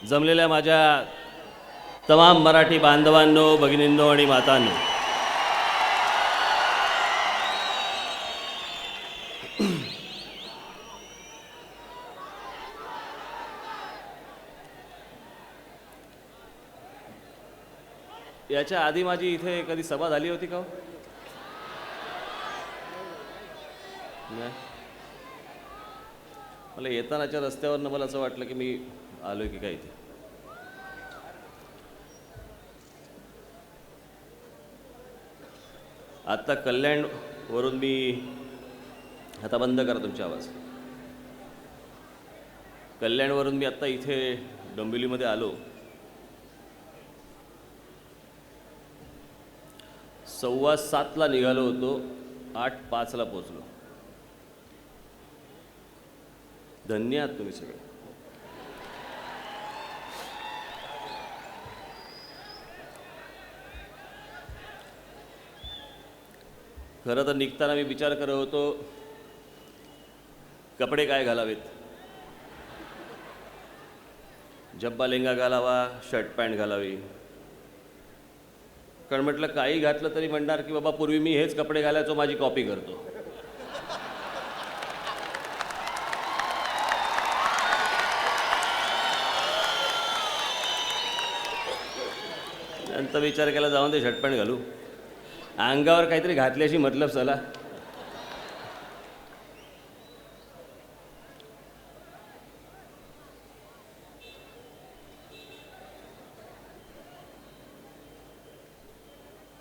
जमलेल्या माझ्या तमाम मराठी बांधवांनो, भगिनींनो आणि मातांनो, याच्या आधी माझी इथे कधी सभा झाली होती का हो? नाही. मला येतानाच्या रस्त्यावरनं मला असं वाटलं की मी आलोय की काय इथे. आत्ता कल्याणवरून मी, आता बंद करा तुमचा आवाज. कल्याणवरून मी आत्ता इथे डोंबिवलीमध्ये आलो. 6:15 निघालो होतो, 8:05 पोचलो. धन्य आहात तुम्ही सगळे. खरं तर निघताना मी विचार करत होतो कपडे काय घालावेत. जब्बा लेंगा घालावा, शर्ट पॅन्ट घालावी. कारण म्हटलं काही घातलं तरी म्हणणार की बाबा पूर्वी मी हेच कपडे घालायचो, माझी कॉपी करतो. नंतर विचार केला जाऊन ते शर्ट पॅन्ट घालू, अंगावर काहीतरी घातल्याशी मतलब चला.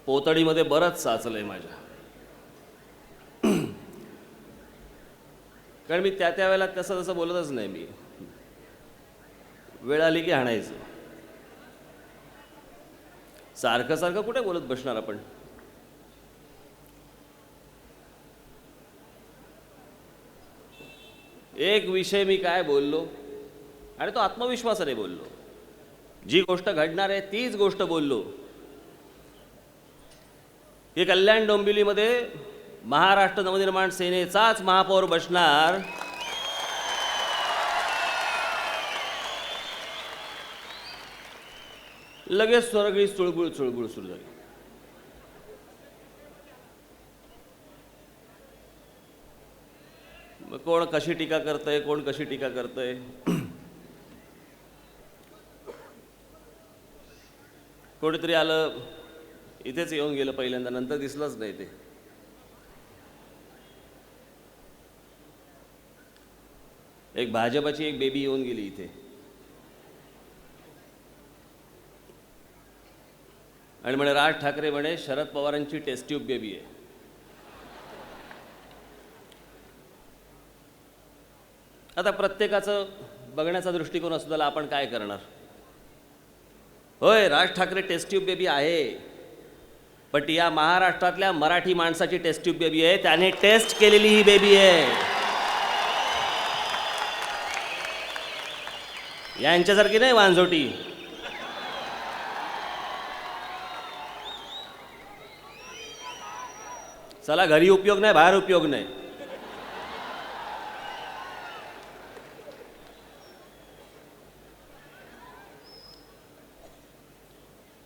पोतडीमध्ये बरंच साचलंय माझ्या. कारण मी त्या वेळेला तसं बोलतच नाही. मी वेळ आली की हाणायचं. सारखं सारखं कुठे बोलत बसणार आपण. एक विषय मी काय बोललो आणि तो आत्मविश्वासाने बोललो. जी गोष्ट घडणार आहे तीच गोष्ट बोललो. हे कल्याण डोंबिवलीमध्ये महाराष्ट्र नवनिर्माण सेनेचाच महापौर बसणार. लगेच सगळी चुळबुळ सुरू झाली. मग कोण कशी टीका करतंय, कोण कशी टीका करतंय. कोणीतरी आलं इथेच येऊन गेलं पहिल्यांदा, नंतर दिसलंच नाही ते. एक भाजपाची एक बेबी येऊन गेली इथे आणि म्हणे राज ठाकरे म्हणे शरद पवारांची टेस्ट ट्यूब बेबी आहे. आता प्रत्येकाचं बघण्याचा दृष्टिकोन असतो, त्याला आपण काय करणार. होय, Raj Thackeray taste tube baby आहे, पण या महाराष्ट्रातल्या मराठी माणसाची टेस्ट ट्यूब बेबी आहे. त्याने टेस्ट केलेली ही बेबी आहे. यांच्यासारखी नाही वांझोटी. चला घरी उपयोग नाही, बाहेर उपयोग नाही.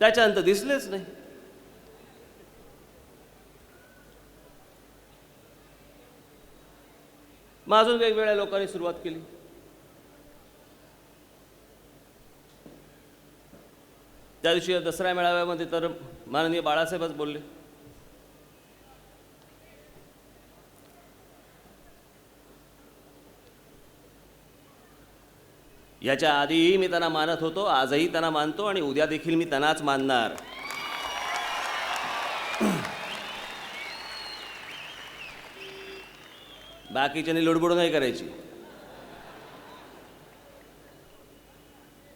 त्याच्यानंतर दिसलेच नाही. मग अजून वेगवेगळ्या लोकांनी सुरुवात केली. त्या दिवशी दसरा मेळाव्यामध्ये तर माननीय बाळासाहेबच बोलले. याच्या आधीही मी त्यांना मानत होतो, आजही त्यांना मानतो आणि उद्या देखील मी त्यांनाच मानणार. बाकीच्यांनी लुडबुड नाही करायची.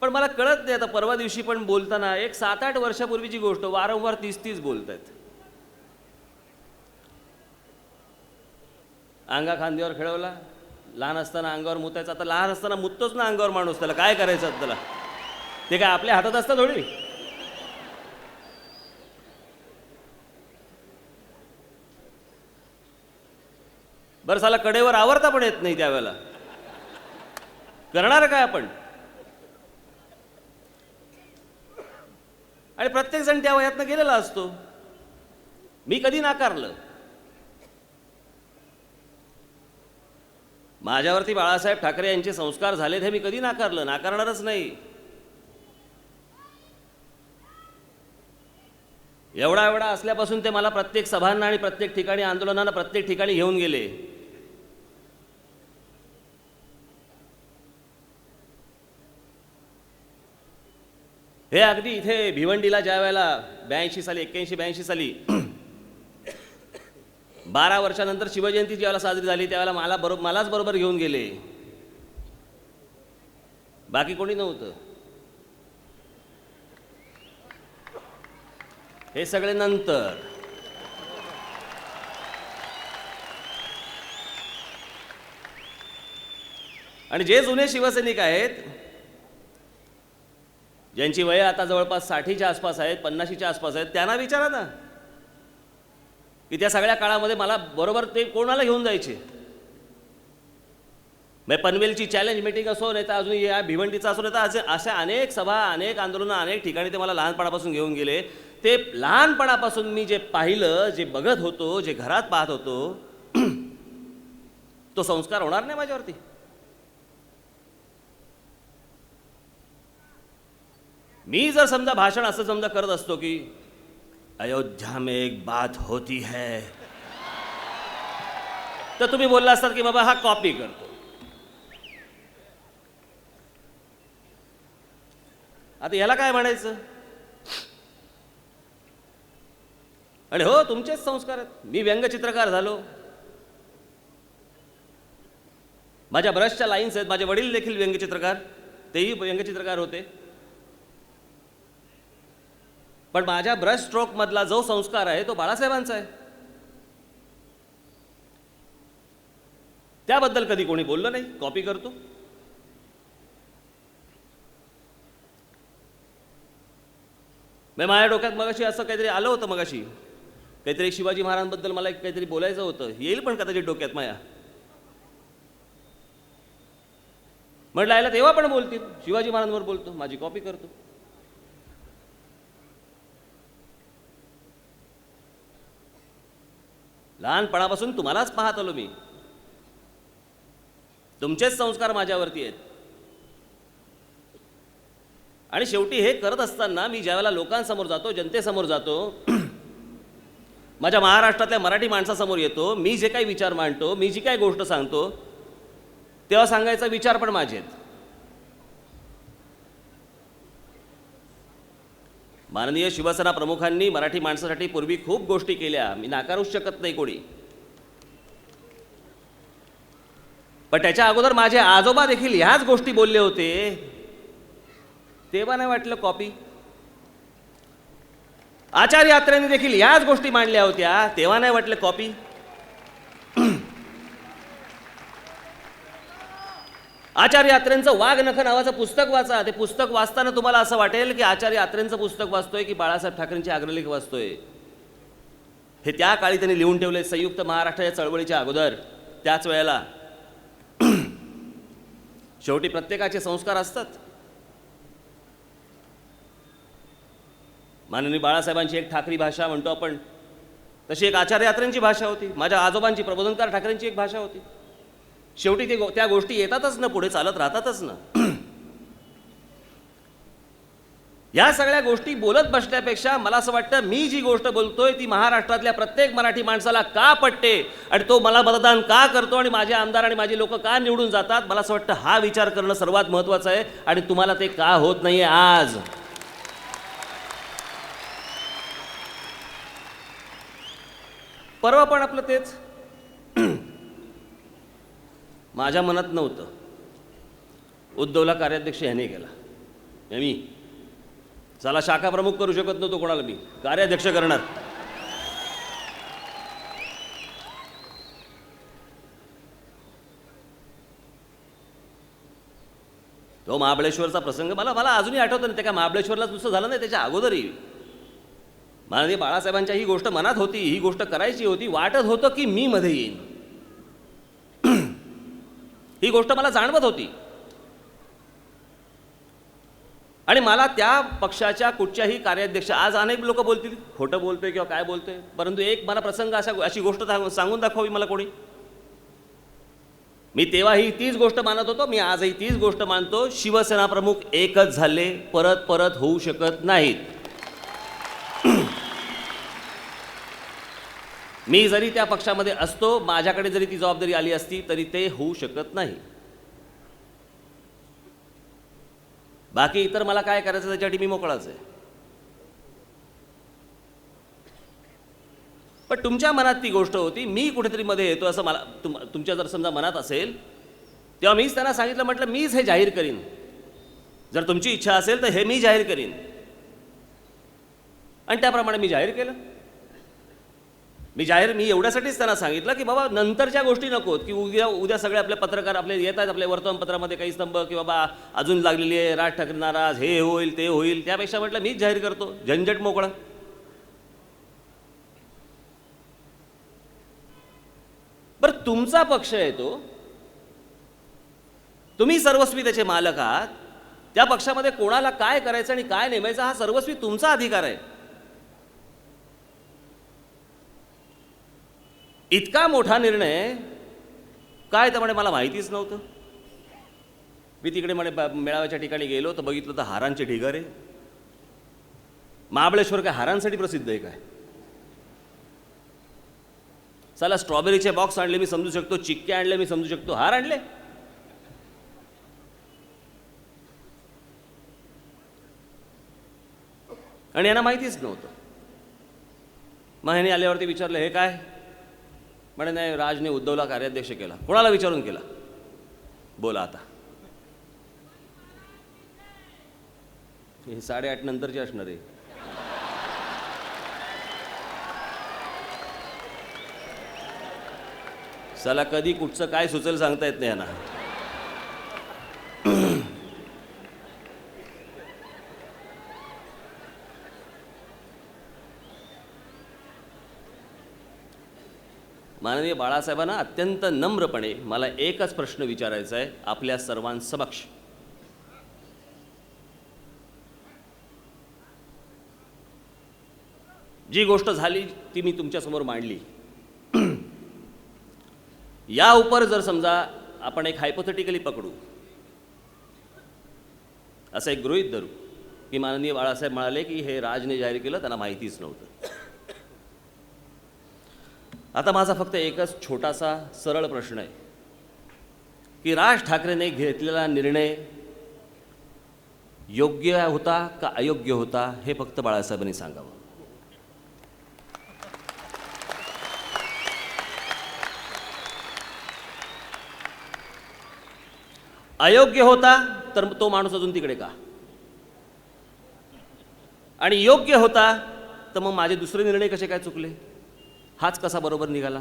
पण मला कळत नाही, आता परवा दिवशी पण बोलताना एक 7-8 वर्षापूर्वीची गोष्ट वारंवार 30 बोलतायत. अंगा खांद्यावर खेळवला. लहान असताना अंगावर मुतायचं. आता लहान असताना मुततोच ना अंगावर माणूस, त्याला काय करायचं. त्याला ते काय आपल्या हातात असतं थोडी. बरं साला कडेवर आवरता पण येत नाही त्यावेळेला. करणार काय आपण. आणि प्रत्येकजण त्या वयातनं गेलेला असतो. मी कधी नाकारलं. माझ्यावरती बाळासाहेब ठाकरे यांचे संस्कार झालेत हे मी कधी नाकारलं, नाकारणारच नाही. एवढा एवढा असल्यापासून ते मला प्रत्येक सभांना आणि प्रत्येक ठिकाणी आंदोलनांना प्रत्येक ठिकाणी घेऊन गेले. हे अगदी इथे भिवंडीला ज्या वेळेला 81 साली 12 वर्षानंतर शिवजयंती ज्यावेळेला साजरी झाली त्यावेळेला मलाच बरोबर घेऊन गेले, बाकी कोणी नव्हतं. हे सगळे नंतर. आणि जे जुने शिवसैनिक आहेत ज्यांची वय आता जवळपास 60च्या आसपास आहेत, 50च्या आसपास आहेत, त्यांना विचारा ना की त्या सगळ्या काळामध्ये मला बरोबर ते कोणाला घेऊन जायचे. मग पनवेलची चॅलेंज मीटिंग असो नाही तर अजून या भिवंडीचा असो नाही तर अशा अनेक सभा, अनेक आंदोलनं, अनेक ठिकाणी ते मला लहानपणापासून घेऊन गेले. ते लहानपणापासून मी जे पाहिलं, जे बघत होतो, जे घरात पाहत होतो, तो संस्कार होणार नाही माझ्यावरती. मी जर समजा भाषण असं समजा करत असतो की अयोध्या में एक बात होती है, तर तुम्ही बोलला असतात की बाबा हा कॉपी करतो. आता याला काय म्हणायचं? आणि हो, तुमचेच संस्कार आहेत. मी व्यंगचित्रकार झालो, माझ्या ब्रशच्या लाईन्स आहेत. माझे वडील देखील व्यंगचित्रकार, तेही व्यंगचित्रकार होते. पण माझ्या ब्रश स्ट्रोक मधला जो संस्कार आहे तो बाळासाहेबांचा आहे. त्याबद्दल कधी कोणी बोललं नाही कॉपी करतो. माझ्या डोक्यात मगाशी असं काहीतरी आलं होतं, मगाशी काहीतरी शिवाजी महाराजांबद्दल मला काहीतरी बोलायचं होतं, येईल पण कदाचित डोक्यात माया. म्हटलं आयला तेव्हा पण बोलतील, शिवाजी महाराजांवर बोलतो, माझी कॉपी करतो. लहानपणापासून तुम्हालाच पाहत आलो मी, तुमचेच संस्कार माझ्यावरती आहेत. आणि शेवटी हे करत असताना मी ज्यावेळेला लोकांसमोर जातो, जनतेसमोर जातो, माझ्या महाराष्ट्रातल्या मराठी माणसासमोर येतो, मी जे काही विचार मांडतो, मी जी काही गोष्ट सांगतो, तेव्हा सांगायचा विचार पण माझे आहेत. माननीय शिवसेना प्रमुखांनी मराठी माणसासाठी पूर्वी खूप गोष्टी केल्या, मी नाकारूच शकत नाही कोणी. पण त्याच्या अगोदर माझे आजोबा देखील ह्याच गोष्टी बोलले होते, तेव्हा नाही वाटलं कॉपी. आचार्य यात्रेने देखील ह्याच गोष्टी मांडल्या होत्या, तेव्हा नाही वाटलं कॉपी. आचार्य यात्रेंचं वाघ नख नावाचं पुस्तक वाचा. ते पुस्तक वाचताना तुम्हाला असं वाटेल की आचार्य यात्रेंचं पुस्तक वाचतोय की बाळासाहेब ठाकरेंचे अग्रलेख वाचतोय. हे त्या काळी त्यांनी लिहून ठेवले, संयुक्त महाराष्ट्राच्या चळवळीच्या अगोदर, त्याच वेळेला. शेवटी प्रत्येकाचे संस्कार असतात. माननीय बाळासाहेबांची एक ठाकरी भाषा म्हणतो आपण, तशी एक आचार्य यात्रेंची भाषा होती. माझ्या आजोबांची, प्रबोधनकार ठाकरेंची एक भाषा होती. शेवटी त्या गोष्टी येतातच ना, पुढे चालत राहतातच ना. या सगळ्या गोष्टी बोलत बसण्यापेक्षा मला असं वाटतं मी जी गोष्ट बोलतोय ती महाराष्ट्रातल्या प्रत्येक मराठी माणसाला का पटते आणि तो मला मतदान का करतो आणि माझे आमदार आणि माझे लोक का निवडून जातात, मला असं वाटतं हा विचार करणं सर्वात महत्त्वाचं आहे. आणि तुम्हाला ते का होत नाहीये आज? परवा पण आपलं तेच माझ्या मनात नव्हतं. उद्धवला कार्याध्यक्ष ह्याने केला, मी चला शाखा प्रमुख करू शकत नव्हतो कोणाला, मी कार्याध्यक्ष करणार. तो महाबळेश्वरचा प्रसंग मला अजूनही आठवतं नाही. ते काय महाबळेश्वरला दुसरं झालं नाही, त्याच्या अगोदरही माननीय बाळासाहेबांच्या ही गोष्ट मनात होती, ही गोष्ट करायची होती. वाटत होतं की मी मध्ये येईन, ही गोष्ट मला जाणवत होती. आणि मला त्या पक्षाच्या कुठच्याही कार्याध्यक्ष, आज अनेक लोक बोलतील खोटं बोलतोय किंवा काय बोलतोय, परंतु एक मला प्रसंग अशी गोष्ट सांगून दाखवावी मला कोणी. मी तेव्हाही तीच गोष्ट मानत होतो, मी आजही तीच गोष्ट मानतो. शिवसेना प्रमुख एकच झाले, परत परत होऊ शकत नाहीत. मी जरी त्या पक्षामध्ये असतो, माझ्याकडे जरी ती जबाबदारी आली असती, तरी ते होऊ शकत नाही. बाकी इतर मला काय करायचं त्याच्यासाठी मी मोकळाच आहे. पण तुमच्या मनात ती गोष्ट होती, मी कुठेतरी मध्ये येतो असं मला तुमच्या जर समजा मनात असेल, तेव्हा मीच त्यांना सांगितलं, म्हटलं मीच हे जाहीर करीन. जर तुमची इच्छा असेल तर हे मी जाहीर करीन. आणि त्याप्रमाणे मी जाहीर केलं. मी एवढ्यासाठीच त्यांना सांगितलं की बाबा नंतरच्या गोष्टी नकोत, की उद्या सगळे आपले पत्रकार आपले येत आहेत, आपल्या वर्तमानपत्रामध्ये काही स्तंभ की बाबा अजून लागलेली आहे, राज ठाकरे नाराज, हे होईल ते होईल. त्यापेक्षा म्हटलं मीच जाहीर करतो, झंझट मोकळा. बरं, तुमचा पक्ष आहे तो, तुम्ही सर्वस्वी त्याचे मालक आहात. त्या पक्षामध्ये कोणाला काय करायचं आणि काय नेमायचं हा सर्वस्वी तुमचा अधिकार आहे. इतका मोठा निर्णय काय तर म्हणे मला माहितीच नव्हतं. मी तिकडे म्हणे मेळाव्याच्या ठिकाणी गेलो तर बघितलं तर हारांचे ढिगारे. महाबळेश्वर काय हारांसाठी प्रसिद्ध आहे काय? चला स्ट्रॉबेरीचे बॉक्स आणले मी समजू शकतो, चिक्के आणले मी समजू शकतो, हार आणले. आणि यांना माहितीच नव्हतं. मग ह्याने आल्यावरती विचारलं हे काय? म्हणे नाही, राजने उद्धवला कार्याध्यक्ष केला. कोणाला विचारून केला? बोला आता. हे 8:30 नंतरची असणार आहे. चला कधी कुठचं काय सुचेल सांगता येत नाही यांना. माननीय बाळासाहेबांना अत्यंत नम्रपणे मला एकच प्रश्न विचारायचा आहे आपल्या सर्वांसमक्ष. जी गोष्ट झाली ती मी तुमच्यासमोर मांडली. या उपर जर समजा आपण एक हायपोथेटिकली पकडू, असं एक गृहीत धरू की माननीय बाळासाहेब म्हणाले की हे राजने जाहीर केलं, त्यांना माहितीच नव्हतं. आता माझा फक्त एकच छोटासा सरळ प्रश्न आहे की राज ठाकरेने घेतलेला निर्णय योग्य होता का अयोग्य होता हे फक्त बाळासाहेबांनी सांगावं. अयोग्य होता तर तो माणूस अजून तिकडे का? आणि योग्य होता तर मग माझे दुसरे निर्णय कसे काय चुकले? हाच कसा बरोबर निघाला?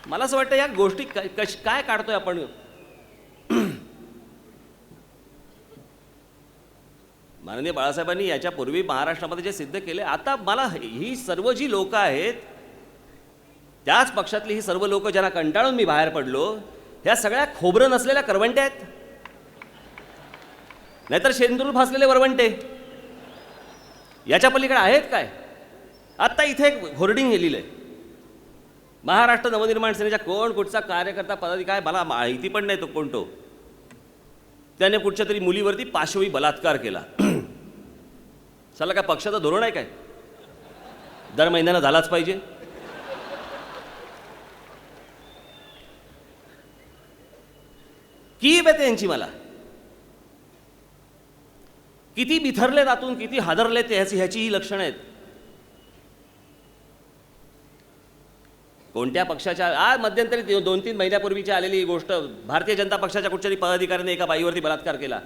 मला असं वाटतं या गोष्टी काय काढतोय आपण. माननीय बाळासाहेबांनी याच्यापूर्वी महाराष्ट्रामध्ये जे सिद्ध केले, आता मला ही सर्व जी लोक आहेत, त्याच पक्षातली ही सर्व लोक ज्यांना कंटाळून मी बाहेर पडलो, ह्या सगळ्या खोबरं नसलेल्या करवंटे आहेत, नाहीतर शेंदूर फासलेले वरवंटे. याच्या पलीकडे आहेत काय? आत्ता इथे एक होर्डिंग लिहिलं आहे, महाराष्ट्र नवनिर्माण सेनेच्या कोण कुठचा कार्यकर्ता पदाधिकारी, मला माहिती पण नाही तो कोण तो, त्याने कुठच्या तरी मुलीवरती पाशवी बलात्कार केला. चला काय पक्षाचं धोरण आहे काय? दर महिन्याला झालाच पाहिजे? की बेते यांची मला किती बिथरले रातून किती हादरले ते ह्याची ही लक्षणं आहेत. कोणत्या पक्षाच्या आज मध्यंतरी 2-3 महिन्यापूर्वीची आलेली ही गोष्ट, भारतीय जनता पक्षाच्या कुठच्याही पदाधिकाऱ्याने एका बाईवरती बलात्कार केला.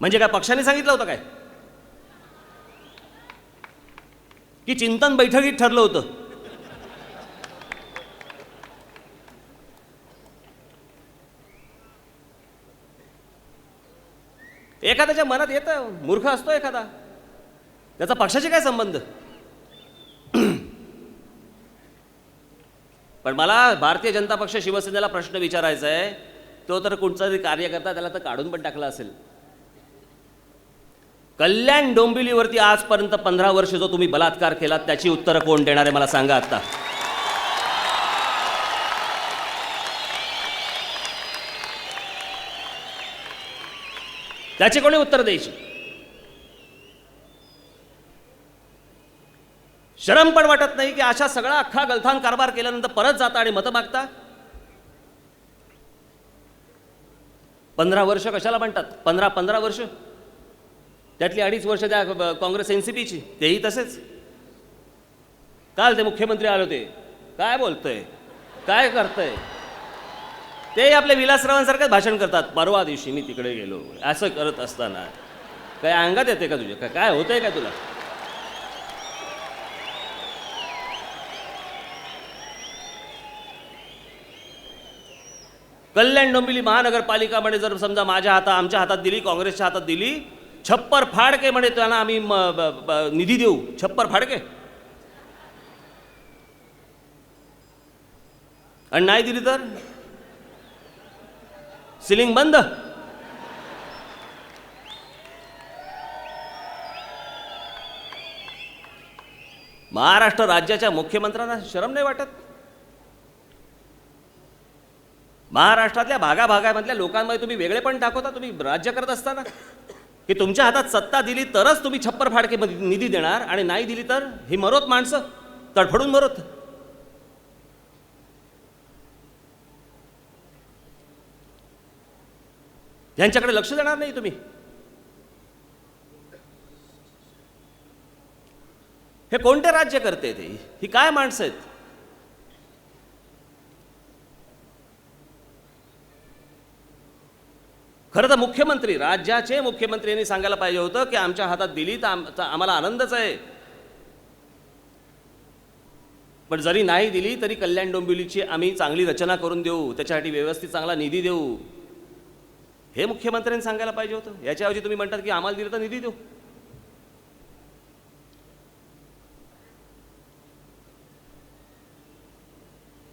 म्हणजे काय पक्षाने सांगितलं होतं काय? की चिंतन बैठकीत ठरलं होतं? एखाद्याच्या मनात येतं, मूर्ख असतो एखादा, त्याचा पक्षाशी काय संबंध? पण मला भारतीय जनता पक्ष शिवसेनेला प्रश्न विचारायचा आहे, तो तर कोणता तरी कार्यकर्ता त्याला तर काढून पण टाकला असेल. कल्याण डोंबिवलीवरती आजपर्यंत 15 वर्ष जो तुम्ही बलात्कार केलात त्याची उत्तरं कोण देणार आहे मला सांगा आता. त्याची कोणी उत्तर द्यायची? शरम पण वाटत नाही की अशा सगळा अख्खा गलथान कारभार केल्यानंतर परत जाता आणि मतं मागता? 15 वर्ष कशाला म्हणतात? 15 वर्ष, त्यातली 2.5 वर्ष त्या काँग्रेस एनसीपीची, तेही तसेच. काल ते मुख्यमंत्री आले होते, काय बोलतोय, काय करतंय, ते आपल्या विलासरावांसारखंच भाषण करतात. परवा दिवशी मी तिकडे गेलो, असं करत असताना काय अंगात येते का तुझ्या? काय होतंय का तुला? कल्याण डोंबिवली महानगरपालिका म्हणे जर समजा आमच्या हातात दिली, काँग्रेसच्या हातात दिली, छप्पर फाडके म्हणे त्यांना आम्ही निधी देऊ. छप्पर फाडके. आणि नाही दिली तर सिलिंग बंद. महाराष्ट्र राज्याच्या मुख्यमंत्र्यांना शरम नाही वाटत? महाराष्ट्रातल्या भागाभागामधल्या लोकांमध्ये तुम्ही वेगळेपण दाखवता तुम्ही राज्य करत असताना, की तुमच्या हातात सत्ता दिली तरच तुम्ही छप्पर फाडके निधी देणार आणि नाही दिली तर ही मरोत माणसं तडफडून मरोत. यांच्याकडे लक्ष देणार नाही तुम्ही. हे कोणते राज्य करते? ते ही काय माणसं आहेत? खरं तर मुख्यमंत्री, राज्याचे मुख्यमंत्री यांनी सांगायला पाहिजे होतं की आमच्या हातात दिली तर आम्हाला आनंदच आहे, पण जरी नाही दिली तरी कल्याण डोंबिवलीची आम्ही चांगली रचना करून देऊ, त्याच्यासाठी व्यवस्थित चांगला निधी देऊ, हे मुख्यमंत्र्यांनी सांगायला पाहिजे होतं. याच्याऐवजी तुम्ही म्हणतात की आम्हाला दिलं तर निधी देऊ.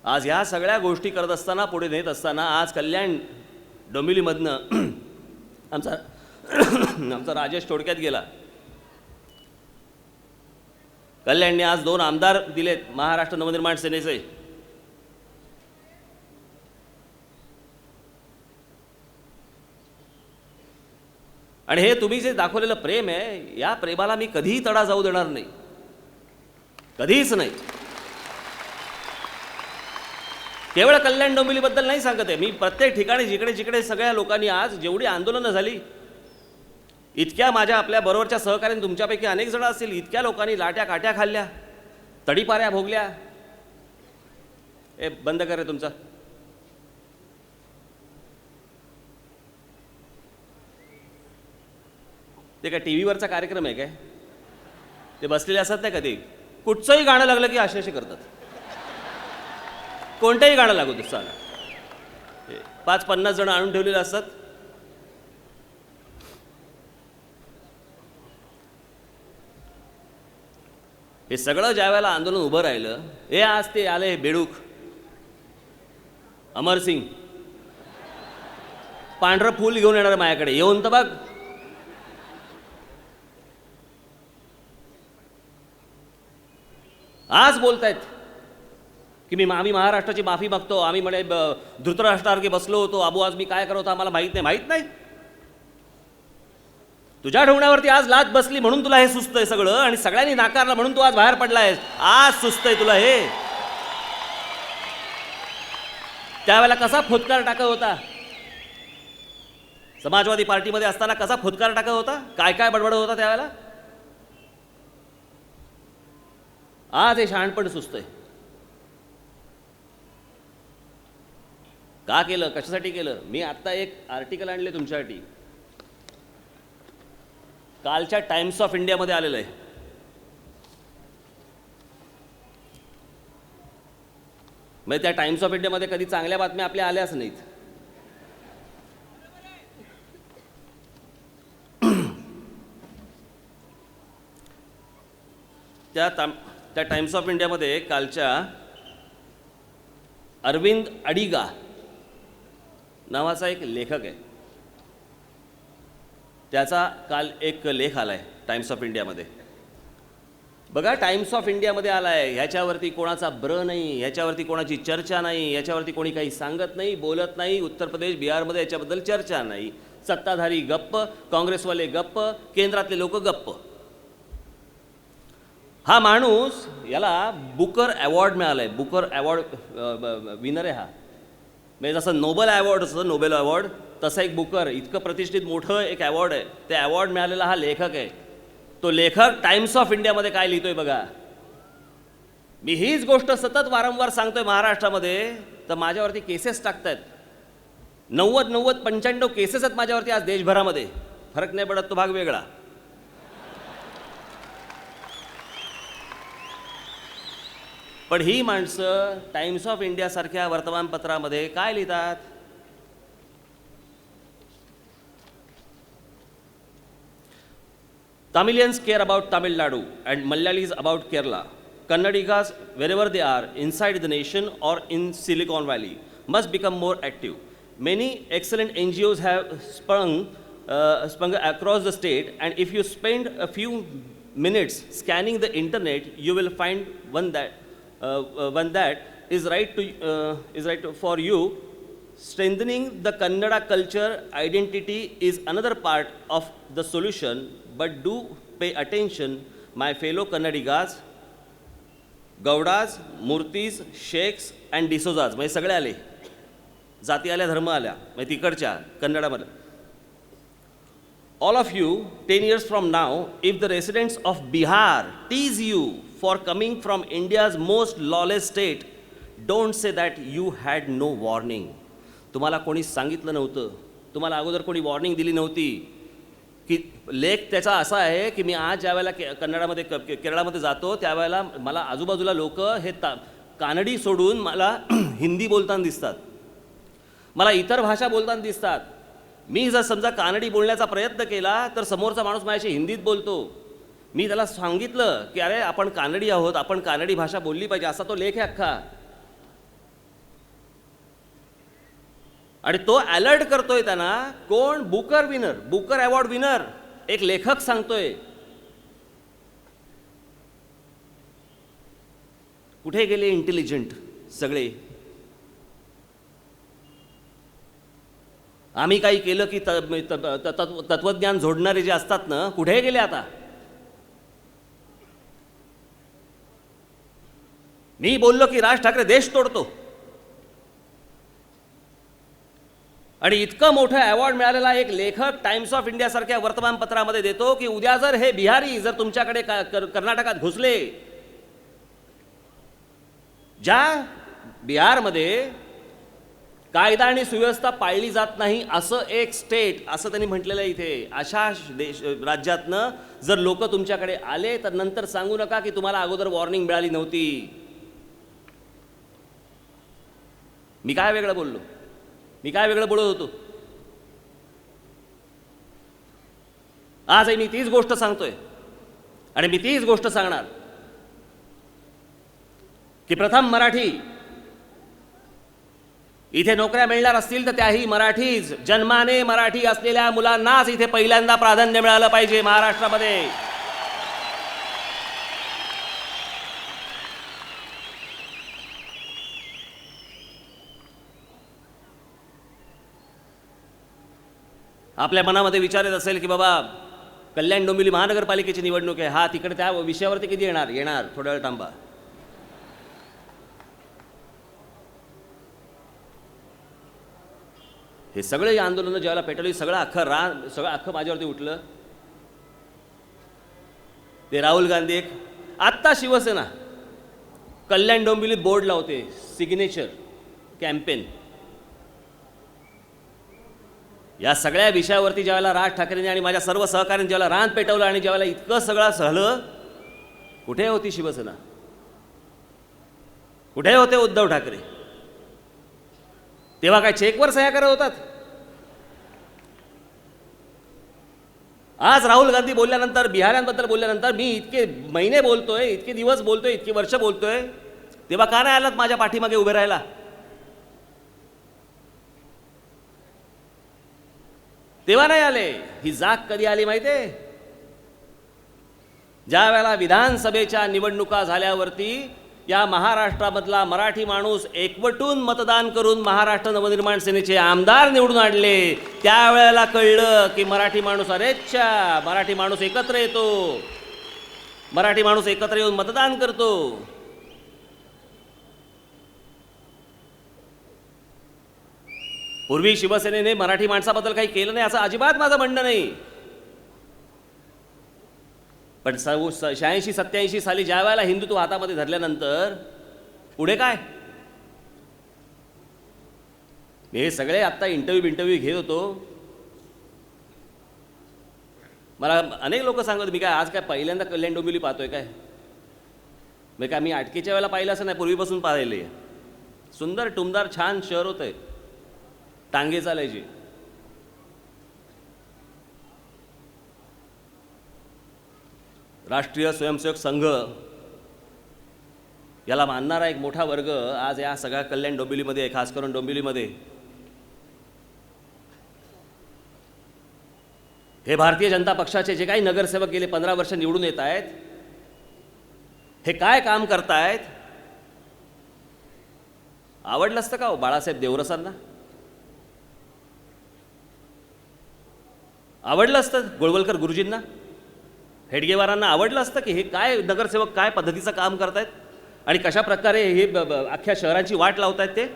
आज ह्या सगळ्या गोष्टी करत असताना, पुढे नेत असताना, आज कल्याण डोंबिवलीमधनं आमचा राजेश थोडक्यात गेला. कल्याणने आज 2 आमदार दिलेत महाराष्ट्र नवनिर्माण सेनेचे. आणि हे तुम्ही जे दाखवलेलं प्रेम आहे, या प्रेमाला मी कधीही तडा जाऊ देणार नाही, कधीच नाही. केवळ कल्याण डोंबिवलीबद्दल नाही सांगत आहे मी, प्रत्येक ठिकाणी जिकडे जिकडे सगळ्या लोकांनी आज जेवढी आंदोलनं झाली, इतक्या माझ्या आपल्या बरोबरच्या सहकार्याने तुमच्यापैकी अनेक जण असतील, इतक्या लोकांनी लाट्या काट्या खाल्ल्या, तडीपाऱ्या भोगल्या. हे बंद कर रे तुमचं. ते काय टी व्हीवरचा कार्यक्रम आहे काय? ते बसलेले असतात नाही कधी, कुठचंही गाणं लागलं की असे करतात. कोणतंही गाणं लागू दे चालेल. 5-50 जण आणून ठेवलेले असतात. हे सगळं ज्या वेळेला आंदोलन उभं राहिलं, हे आज ते आले बेडूक अमरसिंग, पांढरं फूल घेऊन येणार माझ्याकडे, येऊन तर बघ. आज बोलतायत की आम्ही महाराष्ट्राची माफी मागतो, आम्ही म्हणे धृतराष्ट्रासारखे बसलो होतो, अबू आज मी काय करत होतो आम्हाला माहीत नाही. माहीत नाही? तुझ्या ठेवण्यावरती आज लात बसली म्हणून तुला हे सुचतंय सगळं, आणि सगळ्यांनी नाकारलं म्हणून तू आज बाहेर पडलायस. आज सुचतंय तुला हे. त्यावेळेला कसा फुटकार टाकत होता, समाजवादी पार्टीमध्ये असताना कसा फुटकार टाकत होता, काय काय बडबड होता त्यावेळेला. आज हे शहाणपण सुचतंय. का केलं, कशासाठी केलं? मी आत्ता एक आर्टिकल आणले तुमच्यासाठी, कालच्या टाइम्स ऑफ इंडियामध्ये आलेलं आहे. म्हणजे त्या टाइम्स ऑफ इंडियामध्ये कधी चांगल्या बातम्या आपल्या आल्याच नाहीत. त्या टाइम्स ऑफ इंडियामध्ये कालच्या अरविंद अडिगा नावाचा एक लेखक आहे. त्याचा काल एक लेख आला आहे टाइम्स ऑफ इंडियामध्ये. बघा, टाइम्स ऑफ इंडियामध्ये आला आहे. ह्याच्यावरती कोणाचा ब्र नाही, ह्याच्यावरती कोणाची चर्चा नाही, ह्याच्यावरती कोणी काही सांगत नाही, बोलत नाही. उत्तर प्रदेश बिहारमध्ये याच्याबद्दल चर्चा नाही. सत्ताधारी गप्प, काँग्रेसवाले गप्प, केंद्रातले लोक गप्प. हा माणूस, याला बुकर अवॉर्ड मिळाला आहे. बुकर अवॉर्ड विनर आहे हा. म्हणजे जसं नोबेल अवॉर्ड असतं, नोबेल अवॉर्ड, तसं एक बुकर, इतकं प्रतिष्ठित मोठं एक अवॉर्ड आहे. ते अवॉर्ड मिळालेला हा लेखक आहे. तो लेखक टाइम्स ऑफ इंडियामध्ये काय लिहितोय बघा. मी हीच गोष्ट सतत वारंवार सांगतोय महाराष्ट्रामध्ये, तर माझ्यावरती केसेस टाकतायत. 90-95 केसेस आहेत माझ्यावरती आज देशभरामध्ये. फरक नाही पडत, तो भाग वेगळा. पण ही माणसं टाइम्स ऑफ इंडियासारख्या वर्तमानपत्रामध्ये काय लिहितात? Tamilians care about Tamil Nadu and Malayalis about Kerala. Kannadigas, wherever they are, inside the nation or in Silicon Valley, must become more active. Many excellent NGOs have sprung across the state, and if you spend a few minutes scanning the internet, you will find one that is right for you. Strengthening the Kannada culture identity is another part of the solution, but do pay attention, my fellow Kannadigas, Gaudas, Murtis, Sheikhs and D'Souza's. म्हणजे सगळे आले, जाती आल्या, धर्म आल्या, म्हणजे तिकडच्या कन्नडामध्ये. All of you, 10 years from now, if the residents of Bihar tease you for coming from India's most lawless state, don't say that you had no warning. तुम्हाला कोणी सांगितलं नव्हतं, तुम्हाला अगोदर कोणी वॉर्निंग दिली नव्हती. की लेख त्याचा असा आहे की मी आज ज्या वेळेला कन्नडामध्ये केरळामध्ये जातो त्यावेळेला मला आजूबाजूला लोक हे कानडी सोडून मला हिंदी बोलताना दिसतात, मला इतर भाषा बोलताना दिसतात. मी जर समजा कानडी बोलण्याचा प्रयत्न केला तर समोरचा माणूस माझ्याशी हिंदीत बोलतो. मी त्याला सांगितलं की अरे आपण कानडी आहोत, आपण कानडी भाषा बोलली पाहिजे, असा तो लेख आहे अख्खा. आणि तो अलर्ट करतोय त्यांना. कोण? बुकर अवॉर्ड विनर एक लेखक सांगतोय. कुठे गेले इंटेलिजंट सगळे? आम्ही काही केलं की तत्वज्ञान जोडणारे जे असतात ना, कुठे गेले आता? मी बोललो की राज ठाकरे देश तोडतो, आणि इतकं मोठं अवॉर्ड मिळालेला एक लेखक टाइम्स ऑफ इंडियासारख्या वर्तमानपत्रामध्ये देतो की उद्या जर हे बिहारी जर तुमच्याकडे कर्नाटकात घुसले, ज्या बिहारमध्ये कायदा आणि सुव्यवस्था पाळली जात नाही असं एक स्टेट, असं त्यांनी म्हटलेलं आहे इथे, अशा राज्यातनं जर लोक तुमच्याकडे आले तर नंतर सांगू नका की तुम्हाला अगोदर वॉर्निंग मिळाली नव्हती. मी काय वेगळं बोललो? मी काय वेगळं बोलत होतो? आजही मी तीच गोष्ट सांगतोय आणि मी तीच गोष्ट सांगणार की प्रथम मराठी इथे नोकऱ्या मिळणार असतील तर त्याही मराठीच, जन्माने मराठी असलेल्या मुलांनाच इथे पहिल्यांदा प्राधान्य मिळालं पाहिजे महाराष्ट्रामध्ये. आपल्या मनामध्ये विचार येत असेल की बाबा कल्याण डोंबिवली महानगरपालिकेची निवडणूक आहे, हा तिकडे त्या विषयावरती कधी येणार थोड्या वेळ थांबा. हे सगळे आंदोलन ज्यावेळेला पेटवली, सगळं अख्खं माझ्यावरती उठलं. ते राहुल गांधी एक आत्ता शिवसेना कल्याण डोंबिवलीत बोर्ड लावते, सिग्नेचर कॅम्पेन. या सगळ्या विषयावरती ज्यावेळेला राज ठाकरेंनी आणि माझ्या सर्व सहकाऱ्यांनी ज्यावेळेला रान पेटवलं आणि ज्यावेळेला इतकं सगळं झालं, कुठे होती शिवसेना? कुठे होते उद्धव ठाकरे? तेव्हा काय चेकवर सह्या करत होतात? आज राहुल गांधी बोलल्यानंतर, बिहाऱ्यांबद्दल बोलल्यानंतर मी इतके महिने बोलतोय, इतके दिवस बोलतोय, इतकी वर्ष बोलतोय, तेव्हा का नाही आलात माझ्या पाठीमागे उभे राहायला? तेव्हा नाही आले. ही जाग कधी आली माहिती आहे? ज्या वेळेला विधानसभेच्या निवडणुका झाल्यावरती या महाराष्ट्रामधला मराठी माणूस एकवटून मतदान करून महाराष्ट्र नवनिर्माण सेनेचे आमदार निवडून आणले, त्यावेळेला कळलं की मराठी माणूस अरेच्छा, मराठी माणूस एकत्र येतो, मराठी माणूस एकत्र येऊन मतदान करतो. पूर्वी शिवसेनेने मराठी माणसाबद्दल काही केलं नाही असं अजिबात माझं म्हणणं नाही. पण 86-87 साली ज्या वेळेला हिंदुत्व हातामध्ये धरल्यानंतर पुढे काय? मी हे सगळे आत्ता इंटरव्ह्यू घेत होतो. मला अनेक लोक सांगत, मी काय आज काय पहिल्यांदा कल्याण डोंबिवली पाहतोय काय? मी काय मी अटकेच्या वेळेला पाहिलं असं नाही, पूर्वीपासून पाहिले. सुंदर टुमदार छान शहर होतंय, टांगे चालायची. राष्ट्रीय स्वयंसेवक संघ याला मानणारा एक मोठा वर्ग आज या सगळ्या कल्याण डोंबिवलीमध्ये आहे, खास करून डोंबिवलीमध्ये. हे भारतीय जनता पक्षाचे जे काही नगरसेवक गेले 15 वर्ष निवडून येत आहेत, हे काय काम करतायत? आवडलं असतं का हो बाळासाहेब देवरसांना? आवडलं असतं गोळवलकर गुरुजींना, हेडगेवारांना आवडलं असतं की हे काय नगरसेवक काय पद्धतीचं काम करतायत आणि कशा प्रकारे हे अख्ख्या शहरांची वाट लावतायत ते?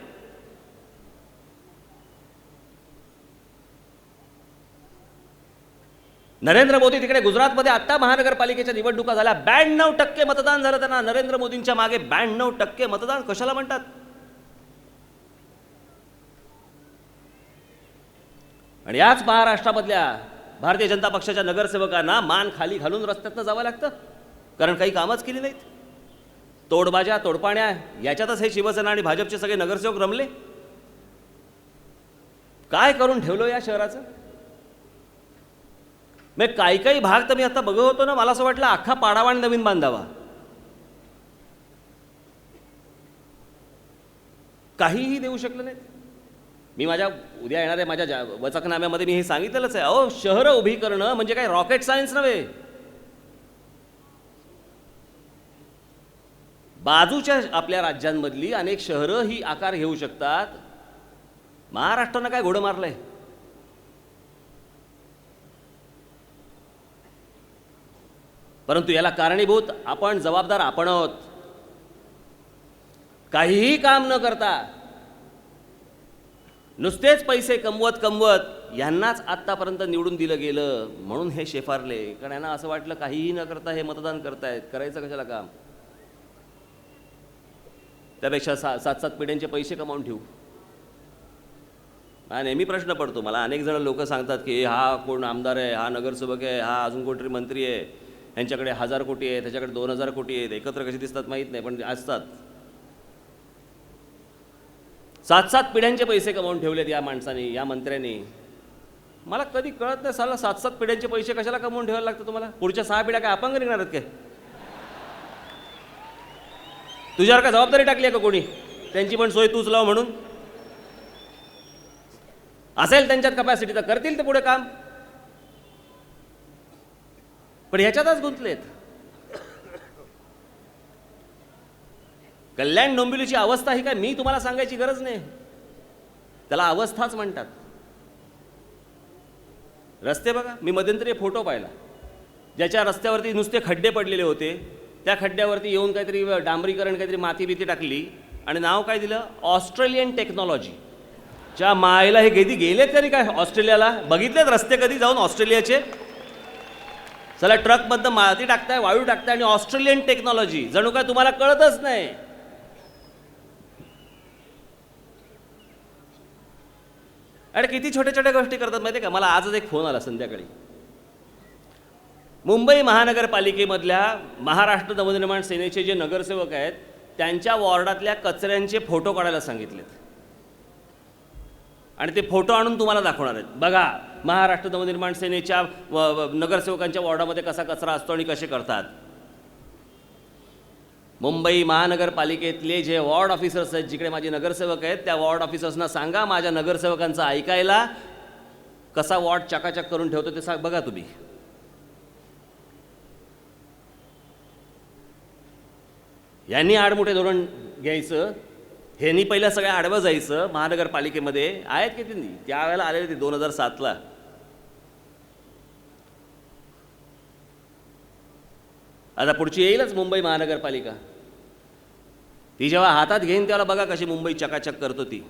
नरेंद्र मोदी तिकडे गुजरातमध्ये आत्ता महानगरपालिकेच्या निवडणुका झाल्या, 92% मतदान झालं त्यांना. नरेंद्र मोदींच्या मागे 92% मतदान कशाला म्हणतात? आणि याच महाराष्ट्रामधल्या भारतीय जनता पक्षाच्या नगरसेवकांना मान खाली घालून रस्त्यातनं जावं लागतं, कारण काही कामच केली नाहीत. तोडबाजा तोडपाण्या याच्यातच हे शिवसेना आणि भाजपचे सगळे नगरसेवक रमले. काय करून ठेवलं या शहराचं? मग काही भाग तर मी आता बघत होतो ना, मला असं वाटलं अख्खा पाडावाण नवीन बांधावा. काहीही देऊ शकलं नाहीत. मी माझ्या उद्या येणाऱ्या माझ्या वचकनाम्यामध्ये मी हे सांगितलेलंच आहे. अहो, शहरं उभी करणं म्हणजे काय रॉकेट सायन्स नव्हे. बाजूच्या आपल्या राज्यांमधली अनेक शहरं ही आकार घेऊ शकतात. महाराष्ट्रानं काय घोडं मारलंय? परंतु याला कारणीभूत आपण, जबाबदार आपण आहोत. काहीही काम न करता नुसतेच पैसे कमवत यांनाच आत्तापर्यंत निवडून दिलं गेलं, म्हणून हे शेफारले. कारण यांना असं वाटलं काहीही न करता हे मतदान करतायत, करायचं कशाला काम? त्यापेक्षा 7-7 पिढ्यांचे पैसे कमावून ठेवू. हा नेहमी प्रश्न पडतो मला. अनेक जण लोक सांगतात की हा कोण आमदार आहे, हा नगरसेवक आहे, हा अजून कोणतरी मंत्री आहे, यांच्याकडे 1000 कोटी आहे, त्याच्याकडे 2000 कोटी आहेत. एकत्र कशी दिसतात माहीत नाही, पण असतात. 7-7 पिढ्यांचे पैसे कमावून ठेवलेत या माणसांनी, या मंत्र्यांनी. मला कधी कळत नाही साला 7-7 पिढ्यांचे पैसे कशाला कमवून ठेवायला लागतं तुम्हाला? पुढच्या 6 पिढ्या काय अपंग निघणार आहेत काय? तुझ्यावर काय जबाबदारी टाकली आहे का कोणी? त्यांची पण सोय तूच लाव म्हणून? असेल त्यांच्यात कपॅसिटी तर करतील ते पुढे काम, पण ह्याच्यातच गुंतलेत. कल्याण डोंबिवलीची अवस्था ही काय मी तुम्हाला सांगायची गरज नाही, त्याला अवस्थाच म्हणतात. रस्ते बघा, मी मध्यंतरी फोटो पाहिला ज्याच्या रस्त्यावरती नुसते खड्डे पडलेले होते. त्या खड्ड्यावरती येऊन काहीतरी डांबरीकरण, काहीतरी माती बिती टाकली आणि नाव काय दिलं? Australian technology. च्या मायला, हे कधी गेलेत तरी काय ऑस्ट्रेलियाला? बघितलेत रस्ते कधी जाऊन ऑस्ट्रेलियाचे? चला ट्रकमधनं माती टाकताय, वाळू टाकताय आणि ऑस्ट्रेलियन टेक्नॉलॉजी. जणू काय तुम्हाला कळतच नाही. अरे किती छोट्या छोट्या गोष्टी करतात माहिती आहे का? मला आजच एक फोन आला संध्याकाळी. मुंबई महानगरपालिकेमधल्या महाराष्ट्र नवनिर्माण सेनेचे जे नगरसेवक आहेत त्यांच्या वॉर्डातल्या कचऱ्यांचे फोटो काढायला सांगितलेत आणि ते फोटो आणून तुम्हाला दाखवणार आहेत. बघा महाराष्ट्र नवनिर्माण सेनेच्या नगरसेवकांच्या वॉर्डामध्ये कसा कचरा असतो आणि कसे करतात. मुंबई महानगरपालिकेतले जे वॉर्ड ऑफिसर्स आहेत, जिकडे माझे नगरसेवक आहेत, त्या वॉर्ड ऑफिसर्सना सांगा माझ्या नगरसेवकांचं ऐकायला कसा वॉर्ड चकाचक करून ठेवतो ते बघा तुम्ही. यांनी आडमुठे धोरण घ्यायचं, ह्यांनी पहिल्या सगळ्या आडवं जायचं. महानगरपालिकेमध्ये आहेत की त्यांनी त्यावेळेला आलेले ते 2007ला. आता पुढची येईलच मुंबई महानगरपालिका. ती जेव्हा हातात घेईन त्याला बघा कशी मुंबई चकाचक करतो ती.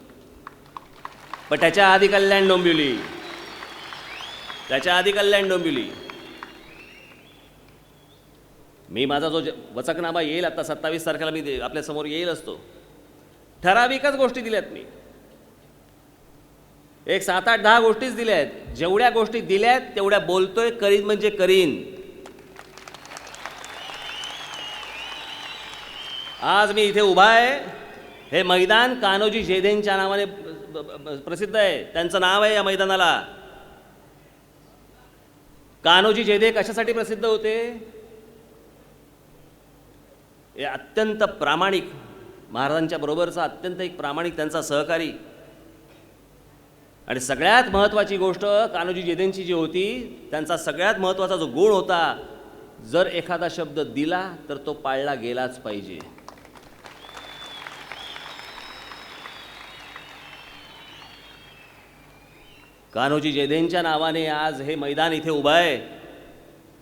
पण त्याच्या आधी कल्याण डोंबिवली, त्याच्या आधी कल्याण डोंबिवली. मी माझा जो वचकनामा येईल आता 27 तारखेला मी आपल्यासमोर येईल असतो. ठराविकच गोष्टी दिल्यात मी, एक 7, 8, 10 गोष्टीच दिल्या आहेत. जेवढ्या गोष्टी दिल्यात तेवढ्या बोलतोय, करीन म्हणजे करीन. आज मी इथे उभा आहे. हे मैदान कान्होजी जेधेंच्या नावाने प्रसिद्ध आहे. त्यांचं नाव आहे या मैदानाला. कान्होजी जेधे कशासाठी प्रसिद्ध होते? हे अत्यंत प्रामाणिक, महाराजांच्या बरोबरचा अत्यंत एक प्रामाणिक त्यांचा सहकारी. आणि सगळ्यात महत्त्वाची गोष्ट कान्होजी जेधेंची जी होती, त्यांचा सगळ्यात महत्त्वाचा जो गुण होता, जर एखादा शब्द दिला तर तो पाळला गेलाच पाहिजे. कान्होजी जेधेंच्या नावाने आज हे मैदान इथे उभं आहे.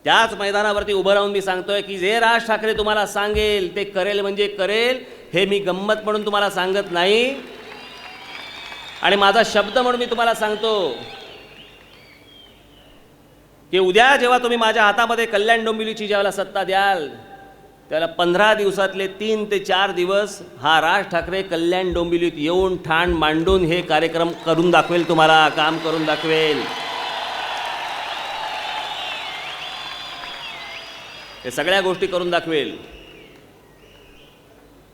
त्याच मैदानावरती उभं राहून मी सांगतोय की जे राज ठाकरे तुम्हाला सांगेल ते करेल म्हणजे करेल. हे मी गंमत म्हणून तुम्हाला सांगत नाही, आणि माझा शब्द म्हणून मी तुम्हाला सांगतो की उद्या जेव्हा तुम्ही माझ्या हातामध्ये कल्याण डोंबिवलीची ज्यावेळेला सत्ता द्याल, त्याला 15 दिवसातले 3 ते 4 दिवस हा राज ठाकरे कल्याण डोंबिवलीत येऊन ठाण मांडून हे कार्यक्रम करून दाखवेल, तुम्हाला काम करून दाखवेल. हे सगळ्या गोष्टी करून दाखवेल.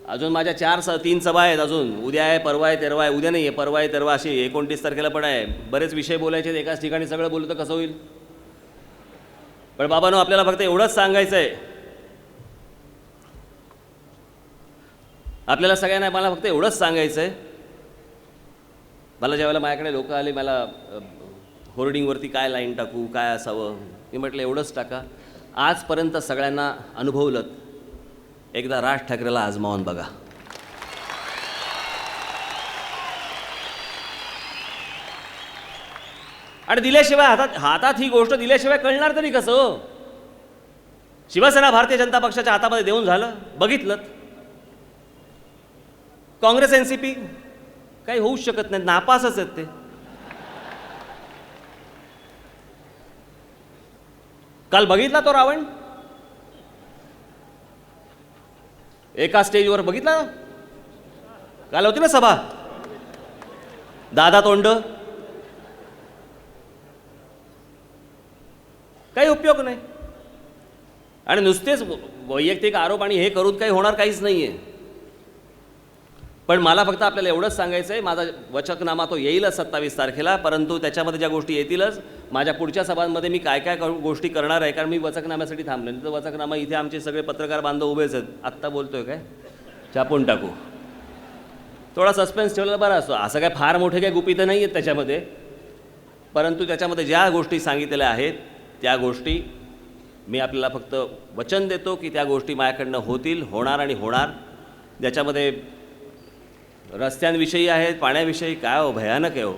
अजून माझ्या 3 सभा आहेत. अजून उद्या आहे, परवा आहे, तेरवा आहे. उद्या नाही आहे, परवा आहे, तेरवा, अशी 29 तारखेला पण आहे. बरेच विषय बोलायचे, एकाच ठिकाणी सगळं बोललं तर कसं होईल? पण बाबांनो, आपल्याला फक्त एवढंच सांगायचं आहे, आपल्याला सगळ्यांना मला फक्त एवढंच सांगायचं आहे. मला ज्यावेळेला माझ्याकडे लोक आले, मला होर्डिंगवरती काय लाईन टाकू, काय असावं, मी म्हटलं एवढंच टाका, आजपर्यंत सगळ्यांना अनुभवलं, एकदा राज ठाकरेला आजमावून बघा. आणि दिल्याशिवाय हातात ही गोष्ट दिल्याशिवाय कळणार तरी कसं हो? शिवसेना भारतीय जनता पक्षाच्या हातामध्ये देऊन झालं, बघितलं. काँग्रेस एनसीपी काही होऊच शकत नाही, नापासच आहेत ते. काल बघितला तो रावण एका स्टेजवर, बघितला काल होती ना सभा, दादा तोंड, काही उपयोग नाही. आणि नुसतेच वैयक्तिक आरोप आणि हे करून काही होणार काहीच नाहीये. पण मला फक्त आपल्याला एवढंच सांगायचं आहे, माझा वचकनामा तो येईलच 27 तारखेला, परंतु त्याच्यामध्ये ज्या गोष्टी येतीलच, माझ्या पुढच्या सभांमध्ये मी काय काय गोष्टी करणार आहे, कारण मी वचकनाम्यासाठी थांबलो नाही. तर वचकनामा इथे आमचे सगळे पत्रकार बांधव उभेच आहेत. आत्ता बोलतोय काय छापून टाकू, थोडा सस्पेन्स ठेवलेला बरा असतो. असं काय फार मोठे काही गुपितं नाही आहेत त्याच्यामध्ये, परंतु त्याच्यामध्ये ज्या गोष्टी सांगितलेल्या आहेत त्या गोष्टी मी आपल्याला फक्त वचन देतो की त्या गोष्टी माझ्याकडनं होतील, होणार आणि होणार. ज्याच्यामध्ये रस्त्यांविषयी आहेत, पाण्याविषयी, काय हो भयानक आहे हो.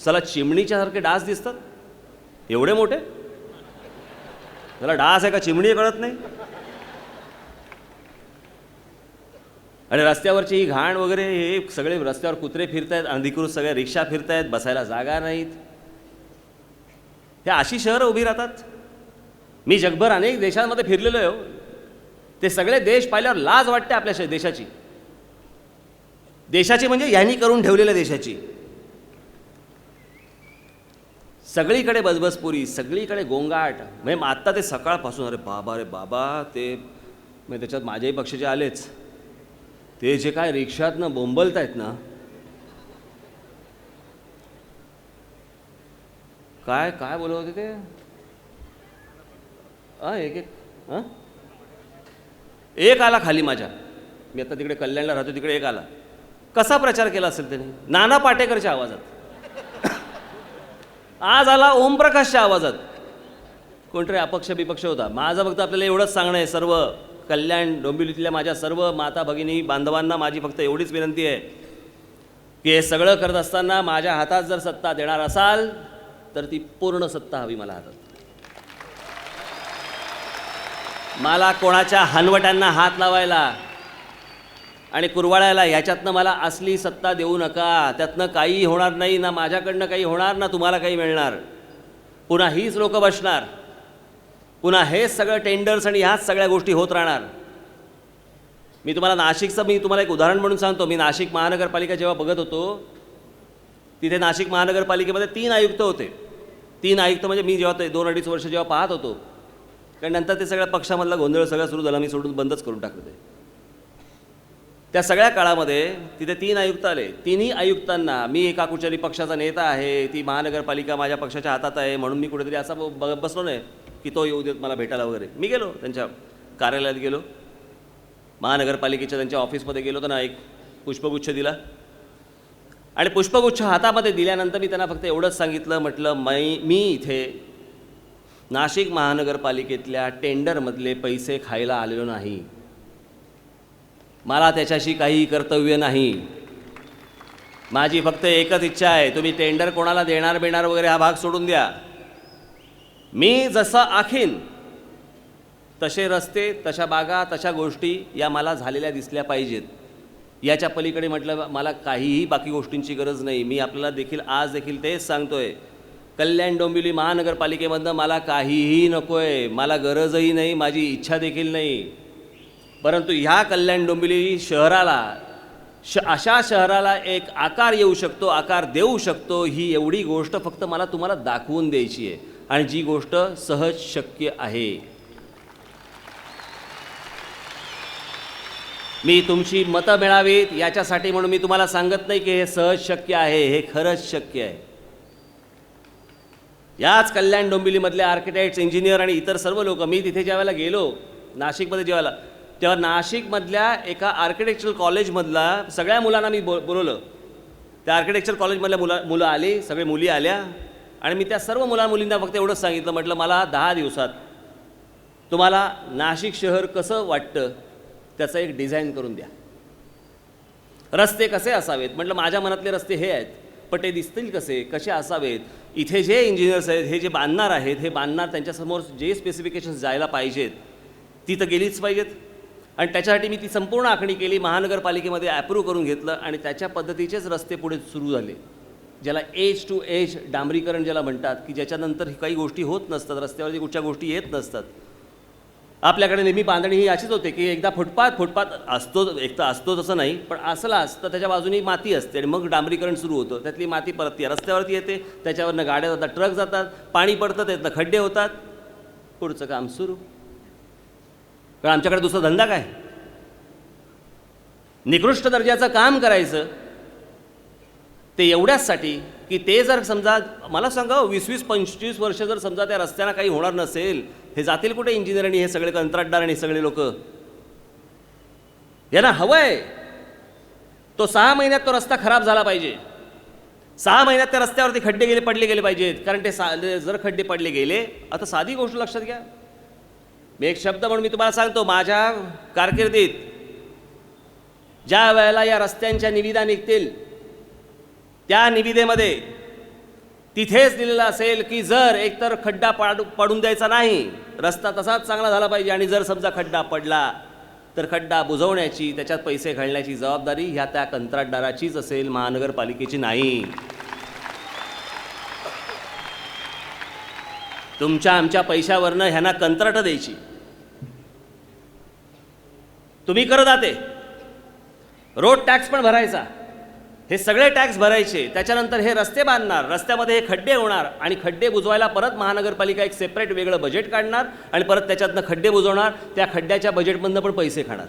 चला चिमणीच्यासारखे डास दिसतात एवढे मोठे, त्याला डास आहे का चिमणी कळत नाही. आणि रस्त्यावरची ही घाण वगैरे, हे सगळे रस्त्यावर कुत्रे फिरतायत, अनधिकृत सगळ्या रिक्षा फिरतायत, बसायला जागा नाहीत. हे अशी शहरं उभी राहतात. मी जगभर अनेक देशांमध्ये फिरलेलो आहे हो. ते सगळे देश पाहिल्यावर लाज वाटते आपल्या देशाची. देशाची म्हणजे यांनी करून ठेवलेल्या देशाची. सगळीकडे बजबजपुरी, सगळीकडे गोंगाट. म्हणजे आत्ता ते सकाळपासून, अरे बाबा, ते म्हणजे त्याच्यात माझ्याही पक्षाचे आलेच, ते जे काय रिक्षातनं बोंबलत आहेत ना, काय काय बोलत होते ते. एक आला खाली माझ्या, मी आता तिकडे कल्याणला राहतो, तिकडे एक आला. कसा प्रचार केला असेल त्याने, नाना पाटेकरच्या आवाजात. आज आला ओमप्रकाशच्या आवाजात. कोणतरी अपक्ष विपक्ष होता. माझं फक्त आपल्याला एवढंच सांगणं आहे, सर्व कल्याण डोंबिवलीतल्या माझ्या सर्व माता भगिनी बांधवांना माझी फक्त एवढीच विनंती आहे की हे सगळं करत असताना माझ्या हातात जर सत्ता देणार असाल तर ती पूर्ण सत्ता हवी मला हातात. मला कोणाच्या हनवट्यांना हात लावायला आणि कुरवाळायला ह्याच्यातनं मला असली सत्ता देऊ नका. त्यातनं काही होणार नाही, ना माझ्याकडनं काही होणार, ना तुम्हाला काही मिळणार. पुन्हा हीच लोकं बसणार, पुन्हा हेच सगळं टेंडर्स आणि ह्याच सगळ्या गोष्टी होत राहणार. मी तुम्हाला एक उदाहरण म्हणून सांगतो. मी नाशिक महानगरपालिका जेव्हा बघत होतो, तिथे नाशिक महानगरपालिकेमध्ये 3 आयुक्त होते. 3 आयुक्त म्हणजे मी जेव्हा 2-2.5 वर्ष जेव्हा पाहत होतो, कारण नंतर ते सगळ्या पक्षामधला गोंधळ सगळं सुरू झाला, मी सोडून बंदच करून टाकलं ते. त्या सगळ्या काळामध्ये तिथे 3 आयुक्त आले. 3ही आयुक्तांना मी एका कुठच्याही पक्षाचा नेता आहे, ती महानगरपालिका माझ्या पक्षाच्या हातात आहे म्हणून मी कुठेतरी असा बसलो नाही की तो येऊ देत मला भेटायला वगैरे. मी गेलो त्यांच्या कार्यालयात, गेलो महानगरपालिकेच्या त्यांच्या ऑफिसमध्ये गेलो, त्यांना एक पुष्पगुच्छ दिला आणि पुष्पगुच्छ हातामध्ये दिल्यानंतर मी त्यांना फक्त एवढंच सांगितलं, म्हटलं मी इथे नाशिक महानगरपालिकेतल्या टेंडरमधले पैसे खायला आलेलो नाही. मला त्याच्याशी काही कर्तव्य नाही. माझी फक्त एकच इच्छा आहे, तुम्ही टेंडर कोणाला देणार वगैरे हा भाग सोडून द्या. मी जसं आखीन तसे रस्ते, तशा बागा, तशा गोष्टी या मला झालेल्या दिसल्या पाहिजेत. याच्या पलीकडे म्हटलं मला काहीही बाकी गोष्टींची गरज नाही. मी आपल्याला आज देखील तेच सांगतोय, कल्याण डोंबिवली महानगरपालिकेमधनं मला काहीही नको आहे, मला गरजही नाही, माझी इच्छा देखील नाही. परंतु ह्या कल्याण डोंबिवली शहराला अशा शहराला एक आकार येऊ शकतो, आकार देऊ शकतो, ही एवढी गोष्ट फक्त मला तुम्हाला दाखवून द्यायची आहे आणि जी गोष्ट सहज शक्य आहे. मी तुमची मतं मिळावीत याच्यासाठी म्हणून मी तुम्हाला सांगत नाही की हे सहज शक्य आहे, हे खरंच शक्य आहे. याच कल्याण डोंबिवलीमधले आर्किटेक्ट्स, इंजिनियर आणि इतर सर्व लोक, मी तिथे ज्यावेळेला गेलो नाशिकमध्ये जेवायला, तेव्हा नाशिकमधल्या एका आर्किटेक्चरल कॉलेजमधला सगळ्या मुलांना मी बोलवलं. त्या आर्किटेक्चरल कॉलेजमधल्या मुलं आली, सगळे मुली आल्या आणि मी त्या सर्व मुलींना फक्त एवढंच सांगितलं, म्हटलं मला 10 दिवसात तुम्हाला नाशिक शहर कसं वाटतं त्याचं एक डिझाईन करून द्या. रस्ते कसे असावेत, म्हटलं माझ्या मनातले रस्ते हे आहेत, पण ते दिसतील कसे असावेत. इथे जे इंजिनियर्स आहेत, हे जे बांधणार आहेत, हे बांधणार त्यांच्यासमोर जे स्पेसिफिकेशन्स जायला पाहिजेत ती तर गेलीच पाहिजेत. आणि त्याच्यासाठी मी ती संपूर्ण आखणी केली, महानगरपालिकेमध्ये ॲप्रूव्ह करून घेतलं आणि त्याच्या पद्धतीचेच रस्ते पुढे सुरू झाले, ज्याला एज टू एज डांबरीकरण ज्याला म्हणतात, की ज्याच्यानंतर काही गोष्टी होत नसतात, रस्त्यावरती कुठच्या गोष्टी येत नसतात. आपल्याकडे नेहमी बांधणी ही अशीच होते की एकदा फुटपाथ असतो, एक तर असतो तसं नाही, पण असलाच तर त्याच्या बाजूनी माती असते आणि मग डांबरीकरण सुरू होतं. त्यातली माती परत रस्त्यावरती येते, त्याच्यावरनं गाड्या जातात, ट्रक जातात, पाणी पडतं, त्यातनं खड्डे होतात, पुढचं काम सुरू. कारण आमच्याकडे दुसरा धंदा काय, निकृष्ट दर्जाचं काम करायचं, ते एवढ्याचसाठी की ते जर समजा मला सांगा 20-25 वर्ष जर समजा त्या रस्त्यांना काही होणार नसेल, हे जातील कुठे इंजिनियर आणि हे सगळे कंत्राटदार आणि सगळे लोक. यांना हवं आहे तो 6 महिन्यात तो रस्ता खराब झाला पाहिजे, 6 महिन्यात त्या रस्त्यावरती खड्डे पडले गेले पाहिजेत. कारण ते जर खड्डे पडले गेले, आता साधी गोष्ट लक्षात घ्या, मी एक शब्द म्हणून मी तुम्हाला सांगतो, माझ्या कारकिर्दीत ज्या वेळेला या रस्त्यांच्या निविदा निघतील त्या निविदेमध्ये तिथेच दिलेलं असेल की जर एकतर खड्डा पडून द्यायचा नाही, रस्ता तसाच चांगला झाला पाहिजे, आणि जर समजा खड्डा पडला तर खड्डा बुजवण्याची, त्याच्यात पैसे घालण्याची जबाबदारी ह्या त्या कंत्राटदाराचीच असेल, महानगरपालिकेची नाही. तुमच्या आमच्या पैशावरनं ह्यांना कंत्राटं द्यायची. तुम्ही करदाते, रोड टॅक्स पण भरायचा, हे सगळे टॅक्स भरायचे, त्याच्यानंतर हे रस्ते बांधणार, रस्त्यामध्ये हे खड्डे होणार आणि खड्डे बुजवायला परत महानगरपालिका एक सेपरेट वेगळं बजेट काढणार आणि परत त्याच्यातनं खड्डे बुजवणार, त्या खड्ड्याच्या बजेटमधनं पण पैसे खाणार.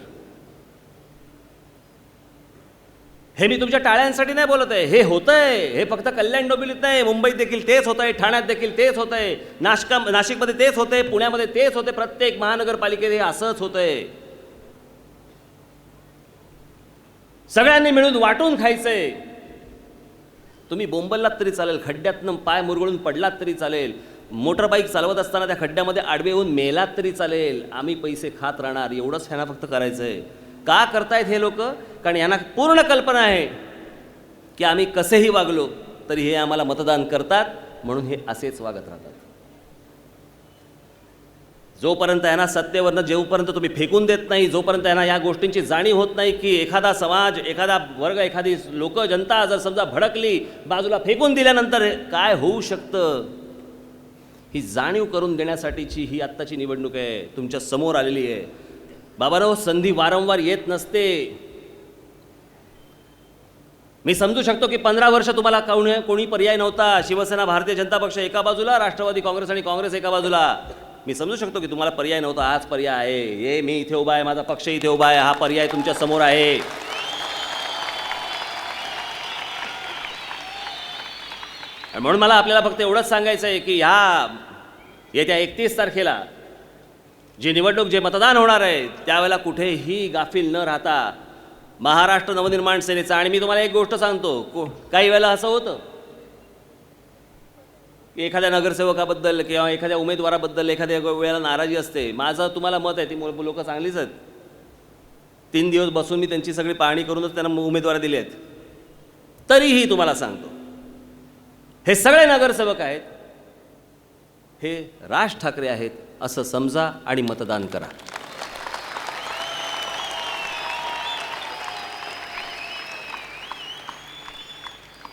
हे मी तुमच्या टाळ्यांसाठी नाही बोलत आहे, हे होतंय. हे फक्त कल्याण डोंबिवलीत नाही, मुंबईत देखील तेच होतंय, ठाण्यात देखील तेच होतंय, नाशिकमध्ये तेच होतंय, पुण्यामध्ये तेच होते, प्रत्येक महानगरपालिकेत हे असंच होतंय. सगळ्यांनी मिळून वाटून खायचंय. तुम्ही बोंबललात तरी चालेल, खड्ड्यातनं पाय मुरगळून पडलात तरी चालेल, मोटरबाईक चालवत असताना त्या खड्ड्यामध्ये आडवे येऊन मेलात तरी चालेल, आम्ही पैसे खात राहणार, एवढंच ह्यांना फक्त करायचं आहे. का करतायत हे लोक? कारण यांना पूर्ण कल्पना आहे की आम्ही कसेही वागलो तरी हे आम्हाला मतदान करतात, म्हणून हे असेच वागत राहतात. जोपर्यंत यांना सत्तेवरनं जेवपर्यंत तुम्ही फेकून देत नाही, जोपर्यंत यांना या गोष्टींची जाणीव होत नाही की एखादा समाज, एखादा वर्ग, एखादी लोक, जनता जर समजा भडकली, बाजूला फेकून दिल्यानंतर काय होऊ शकतं, ही जाणीव करून देण्यासाठीची ही आत्ताची निवडणूक आहे, तुमच्या समोर आलेली आहे. बाबांनो, संधी वारंवार येत नसते. मी समजू शकतो की 15 वर्ष तुम्हाला कोणी पर्याय नव्हता. शिवसेना, भारतीय जनता पक्ष एका बाजूला, राष्ट्रवादी काँग्रेस आणि काँग्रेस एका बाजूला. मी समजू शकतो की तुम्हाला पर्याय नव्हता. आज पर्याय आहे. हे मी इथे उभा आहे, माझा पक्ष इथे उभा आहे, हा पर्याय तुमच्या समोर आहे. म्हणून मला आपल्याला फक्त एवढंच सांगायचं आहे की ह्या येत्या 31 तारखेला जी निवडणूक, जे मतदान होणार आहे, त्यावेळेला कुठेही गाफील न राहता महाराष्ट्र नवनिर्माण सेनेचा, आणि मी तुम्हाला एक गोष्ट सांगतो, काही वेळेला असं होतं की एखाद्या नगरसेवकाबद्दल किंवा एखाद्या उमेदवाराबद्दल एखाद्या वेळेला नाराजी असते. माझं तुम्हाला मत आहे, ती लोक चांगलीच आहेत. 3 दिवस बसून मी त्यांची सगळी पाहणी करूनच त्यांना उमेदवार दिले आहेत. तरीही तुम्हाला सांगतो, हे सगळे नगरसेवक आहेत, हे राज ठाकरे आहेत असं समजा आणि मतदान करा.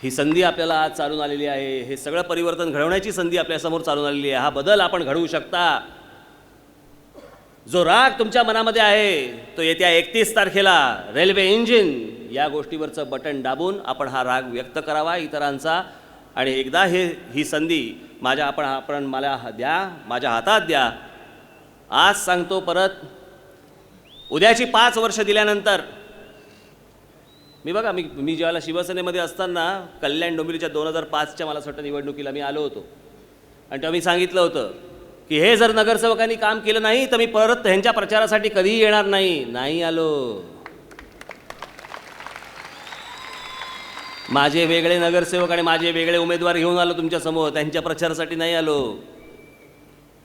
ही संधी आपल्याला आज चालून आलेली आहे. हे सगळं परिवर्तन घडवण्याची संधी आपल्यासमोर चालून आलेली आहे. हा बदल आपण घडवू शकता. जो राग तुमच्या मनामध्ये आहे तो येत्या 31 तारखेला रेल्वे इंजिन या गोष्टीवरचं बटन दाबून आपण हा राग व्यक्त करावा इतरांचा. आणि एकदा ही संधी आपण मला द्या, माझ्या हातात द्या. आज सांगतो परत, उद्याची 5 वर्ष दिल्यानंतर मी ज्यावेळेला शिवसेनेमध्ये असताना कल्याण डोंबिवलीच्या 2005च्या मला असं वाटतं निवडणुकीला मी आलो होतो, आणि तेव्हा मी सांगितलं होतं की हे जर नगरसेवकांनी काम केलं नाही तर मी परत ह्यांच्या प्रचारासाठी कधीही येणार नाही. नाही आलो. माझे वेगळे नगरसेवक आणि माझे वेगळे उमेदवार घेऊन आलो तुमच्यासमोर, त्यांच्या प्रचारासाठी नाही आलो.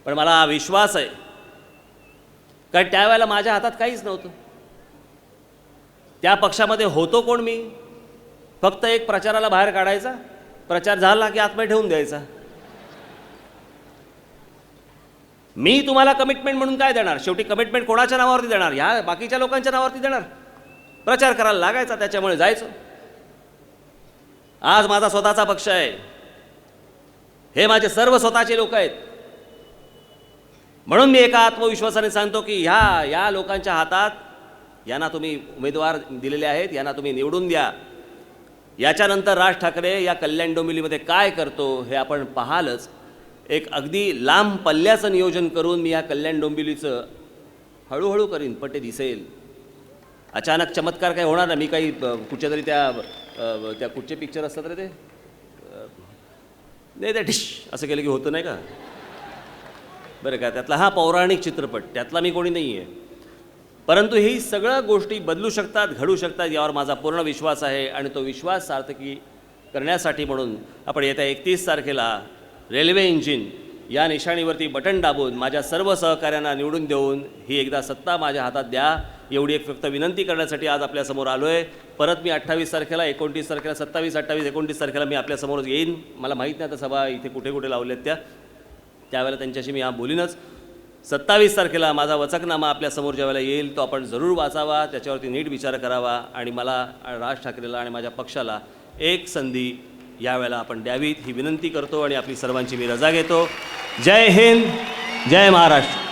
पण मला विश्वास आहे, कारण त्यावेळेला माझ्या हातात काहीच नव्हतं. त्या पक्षामध्ये होतो कोण मी? फक्त एक प्रचाराला बाहेर काढायचा, प्रचार झाला की आतमध्ये ठेवून द्यायचा. मी तुम्हाला कमिटमेंट म्हणून काय देणार? शेवटी कमिटमेंट कोणाच्या नावावरती देणार? ह्या बाकीच्या लोकांच्या नावावरती देणार. प्रचार करायला लागायचा, त्याच्यामुळे जायचो. आज माझा स्वतःचा पक्ष आहे, हे माझे सर्व स्वतःचे लोक आहेत. म्हणून मी एका आत्मविश्वासाने सांगतो की या लोकांच्या हातात, यांना तुम्ही उमेदवार दिलेले आहेत, यांना तुम्ही निवडून द्या. याच्यानंतर राज ठाकरे या कल्याण डोंबिवलीमध्ये काय करतो हे आपण पाहालच. एक अगदी लांब पल्ल्याचं नियोजन करून मी या कल्याण डोंबिवलीचं हळूहळू करीन, पटे दिसेल. अचानक चमत्कार काही होणार नाही. मी काही कुठच्या तरी त्या कुठचे पिक्चर असतात रे ते, नाही त्या डिश असं केलं की होतं नाही का, बरं का, त्यातला हा पौराणिक चित्रपट, त्यातला मी कोणी नाही आहे. परंतु ही सगळ्या गोष्टी बदलू शकतात, घडू शकतात, यावर माझा पूर्ण विश्वास आहे. आणि तो विश्वास सार्थकी करण्यासाठी म्हणून आपण येत्या 31 तारखेला रेल्वे इंजिन या निशाणीवरती बटन दाबून माझ्या सर्व सहकाऱ्यांना निवडून देऊन ही एकदा सत्ता माझ्या हातात द्या, एवढी एक फक्त विनंती करण्यासाठी आज आपल्यासमोर आलो आहे. परत मी 28 तारखेला, 29 तारखेला, 27, 28, 29 तारखेला मी आपल्यासमोर येईन. मला माहीत नाही आता सभा इथे कुठे कुठे लावल्यात त्यावेळेला त्यांच्याशी मी बोलीनच. 27 तारखेला माझा वचकनामा आपल्यासमोर ज्यावेळेला येईल तो आपण जरूर वाचावा, त्याच्यावरती नीट विचार करावा आणि मला, राज ठाकरेला आणि माझ्या पक्षाला एक संधी यावेळेला आपण द्यावीत ही विनंती करतो आणि आपली सर्वांची मी रजा घेतो. जय हिंद, जय महाराष्ट्र.